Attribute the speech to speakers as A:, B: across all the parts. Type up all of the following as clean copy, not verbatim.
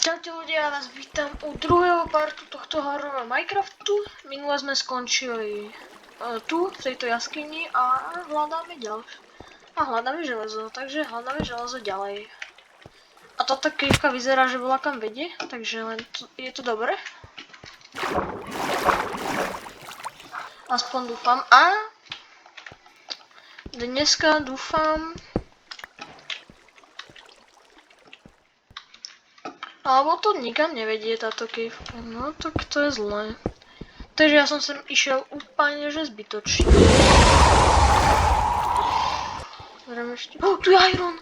A: Čaute ľudia, ja vás vítam u druhého partu tohto hororové Minecraftu. Minule sme skončili tu, v tejto jaskyni a hľadáme ďalšie. A hľadáme železo, takže hľadáme železo ďalej. A táto kývka vyzerá, že bola kam vedie, takže len je to dobre. Aspoň dúfam. A dneska dúfam... Alebo to nikam nevedie táto kývka, no tak to je zlé. Takže ja som sem išiel úplne že zbytočne. Beriem ešte... tu je iron!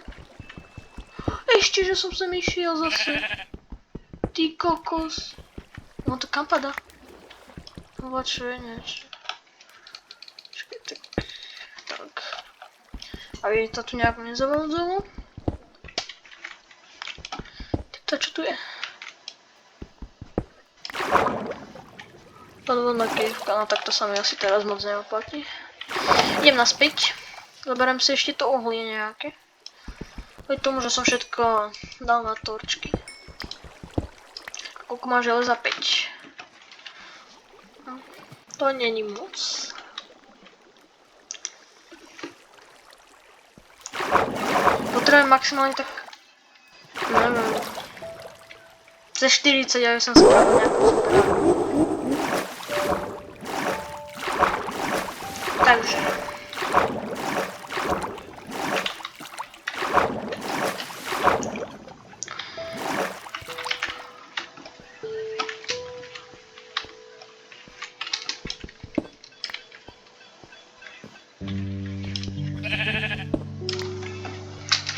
A: Ešte, že som sem išiel zase. Ty kokos. No to kam padá? No čo je niečo. Počkej, tak. A je to tu nejako nezavadzalo? Čo tu je? Podvodná kývka, no tak to sa mi asi teraz moc neoplatí. Idem naspäť. Zoberiem si ešte to uhlie nejaké. Kvôli tomu, že som všetko dal na torčky. Koľko má železa? 5. To není moc. Potrebujem maximálne tak... Neviem. Za 40, ja som spravil nejakú správu. Takže.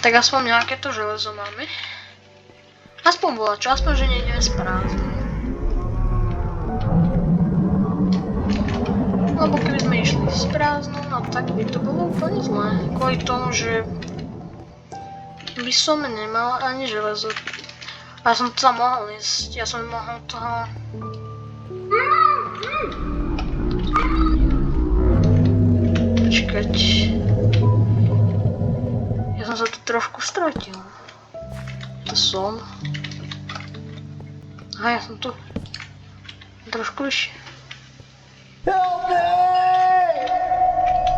A: Tak aspoň nejaké to železo máme. Aspoň volačo, aspoň, že nejdeme s prázdnom. Lebo keby sme išli s prázdnom, no tak by to bolo úplne zlé. Kvôli tomu, že by som nemal ani železo. A ja som to mohol ísť, ja som mohol toho... Počkať. Ja som sa tu trošku stratil. To som. Aha, ja som tu. Trošku vyššie.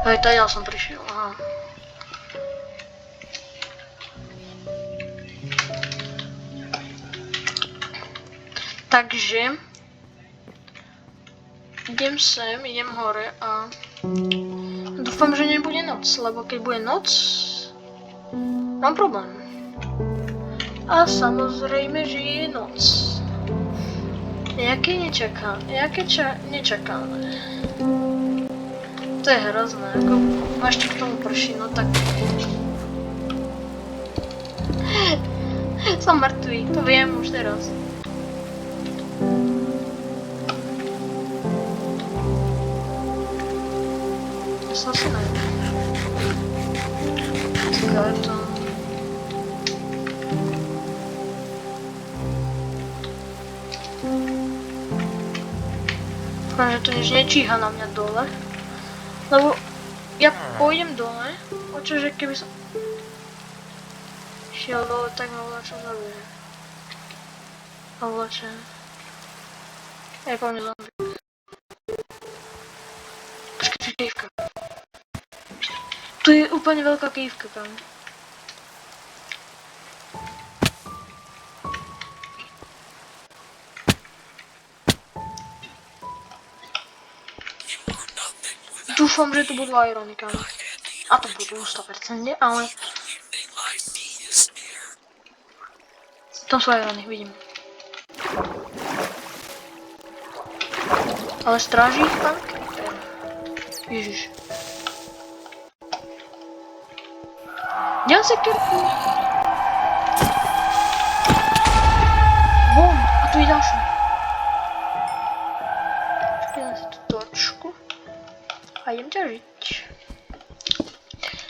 A: Hej, tady som prišiel, aha. Takže idem sem, idem hore a dúfam, že nebude noc, lebo keď bude noc, mám problém. A samozrejme, že je noc. Jaké nečakáme. To je hrozné, ako ešte k tomu prší, no tak... Som mŕtvý, to viem už teraz. Ja som si najmä. Skeleton. Dúfam, že to nič nečíha na mňa dole. Lebo ja pôjdem dole, očože keby som šiel dole, tak ma volačo zabije. A volače. Je po mne zombie. Počkej, tu je kývka. Tu je úplne veľká kývka, kam. Dúfam, že tu budú irony, kam. A to budú 100%, ale... Tam sú irony, vidím. Ale stráži ich pán Creeper. Ježiš. Ďam sekierku. Bum, a tu je ďalší. Dám si tú torčku. A idem ťažiť.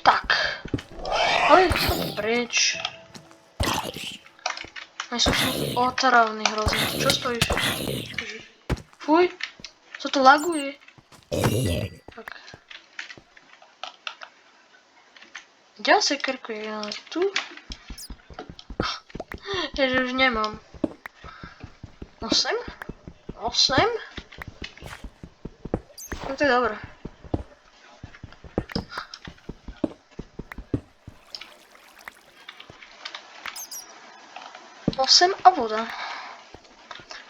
A: Tak. Ale som preč. Aj sú otravný hrozný. Čo stojíš? Fuj. Co to laguje? Tak. Ďal sekerku je tu. Ježe už nemám. 8? 8? No to je dobré. Osem a voda.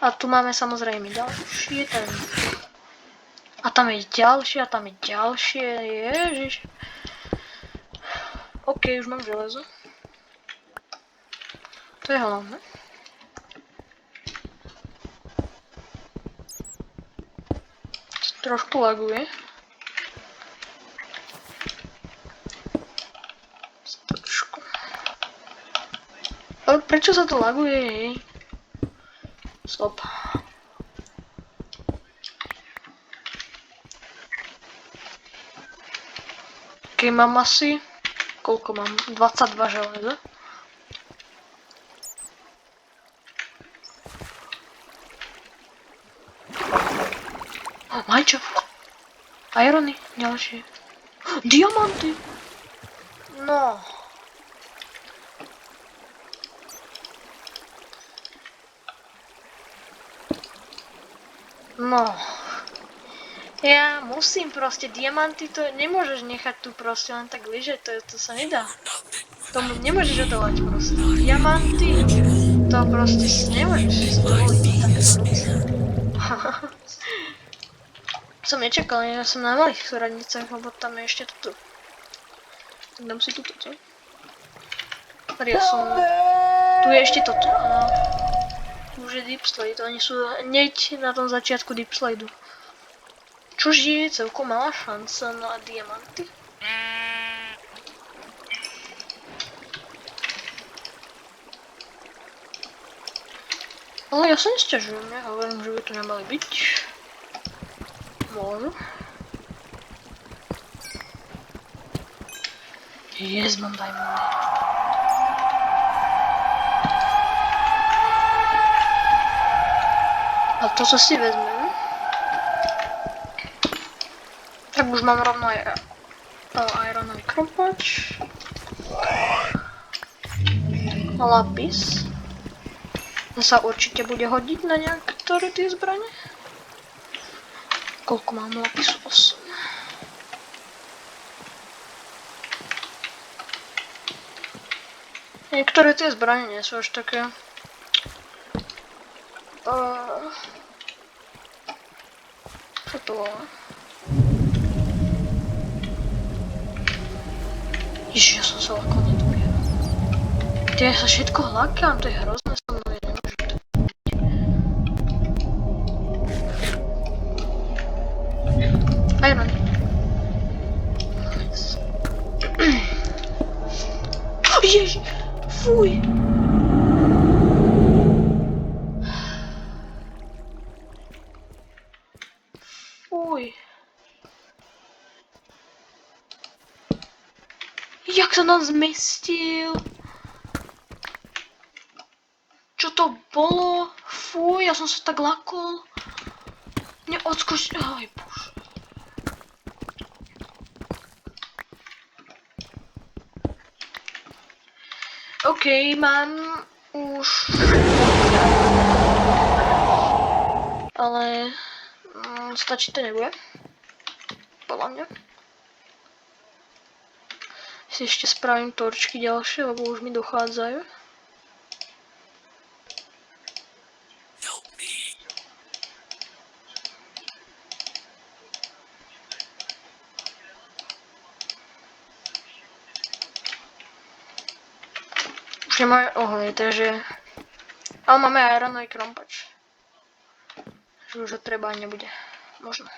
A: A tu máme samozrejme ďalšie ten. A tam je ďalšie, a tam je ďalšie, ježiš. OK, už mám železo. To je hlavné. Trošku laguje. Trošku. Ale prečo sa to laguje, hej? Stop. OK, mám asi... Koľko mám? 22 železa. Majčo. Irony, ďalšie. Diamanty. No. No. Ja musím proste, diamanty to nemôžeš nechať tu proste len tak ležať, to sa nedá. Tomu nemôžeš odolať proste. Diamanty, to proste si nemôžeš si dovoliť takéto veci. Som nečakal, ja som na malých radnicách, lebo tam je ešte toto. Tak dám si túto, co? Ja som... Tu je ešte toto a... Tu už je Deep Slate, oni sú hneď na tom začiatku Deep Sladu. Čož je celkom malá šanca na diamanty. Ale ja sa nesťažujem, ja hovorím, že by to nemali byť. Môžu. Yes, mám diamondy. A toto si vezmem. Tak už mám rovno aj ironový krompač. A lapis. To sa určite bude hodiť na niektoré tie zbrane. Koľko mám lapisu? 8. Niektoré tie zbrane nie sú až také... Čo to volá? Ježiš, ja som sa ľahko nedobieral. Ja sa všetko hľakám, to je hrozné so mnou, ja nemôžem to byť. Iron. Ježiš, fuj. Fuj. Jak sa nám zmestil? Čo to bolo? Fuj, ja som sa tak lakol. Mne odskočil. Aj bože. OK, mám už... Ale... stačí to nebude. Podľa mňa. Si ešte spravím torčky ďalšie, lebo už mi dochádzajú. Už nemáme ohľad, takže... Ale máme ironový krompač. Že už ho treba ani nebude. Možno.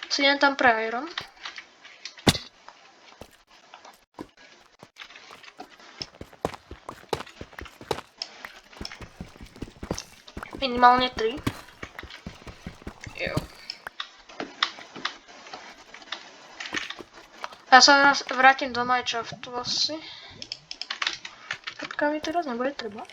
A: Si idem tam pre iron. Minimálne 3. Jo. Ja sa vrátim do Minecraftu asi. Katka mi teraz nebude treba.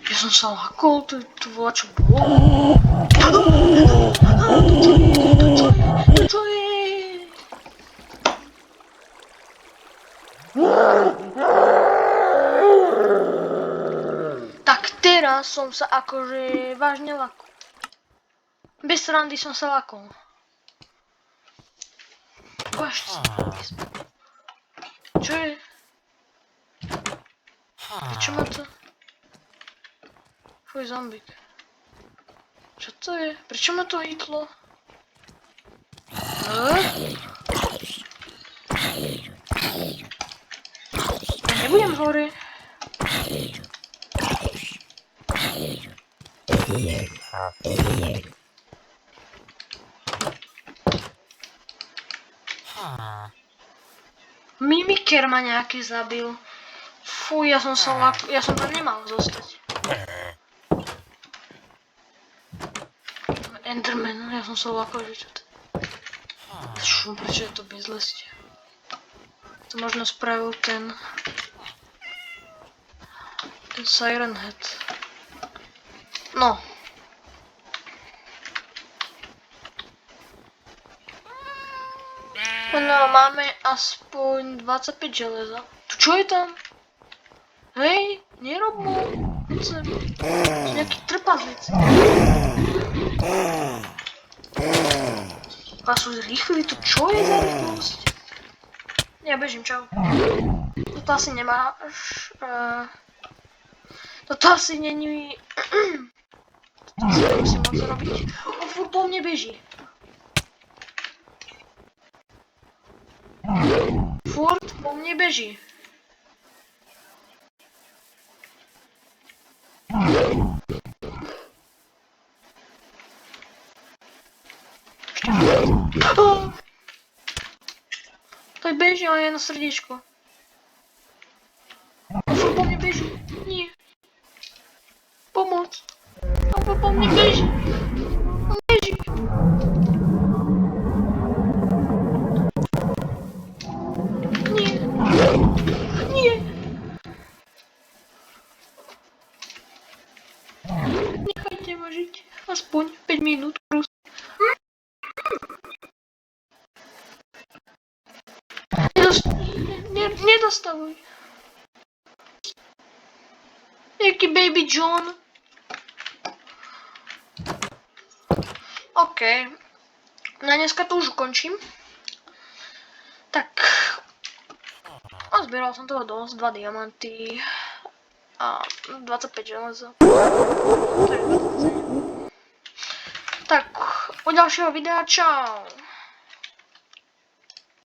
A: Ja som sa lakol, to volá čo bolo. To čo je? Tak teraz som sa akože vážne lakol. Bez srandy som sa lakol. Čo je? Prečo ma to? Fuj, zombík. Čo to je? Prečo ma to hitlo? Ja nebudem hore. Mimiker ma nejaký zabil. Fuj, ja som tam nemal zostať. Enderman, ja som sa lakol, že čo to je. Prečo je to bez lestia? To možno spravil ten Siren Head. No. No, máme aspoň 25 železa. Čo je tam? Hej, nerob mu. Chcem. Nejaký trpazlic. A sú zrýchli, to čo je za rýchlosť? Ja bežím, čau. Toto asi nemáš. Toto asi není. Toto asi nemusím moc robiť. Furt po mne beží. Furt po mne beží. Tak beží, ale je na srdiečko. Furt po mne beží. Nie. Pomoc. Furt po mne beží. On beží. Nie. Nie. Nechajte ma žiť. Aspoň 5 minút, prosím. Nedostavuj. Jaký Baby John. OK. Na dneska to už ukončím. Tak. Zbieral som toho dosť. 2 diamanty. A 25 železa. Tak, u ďalšieho videa. Čau.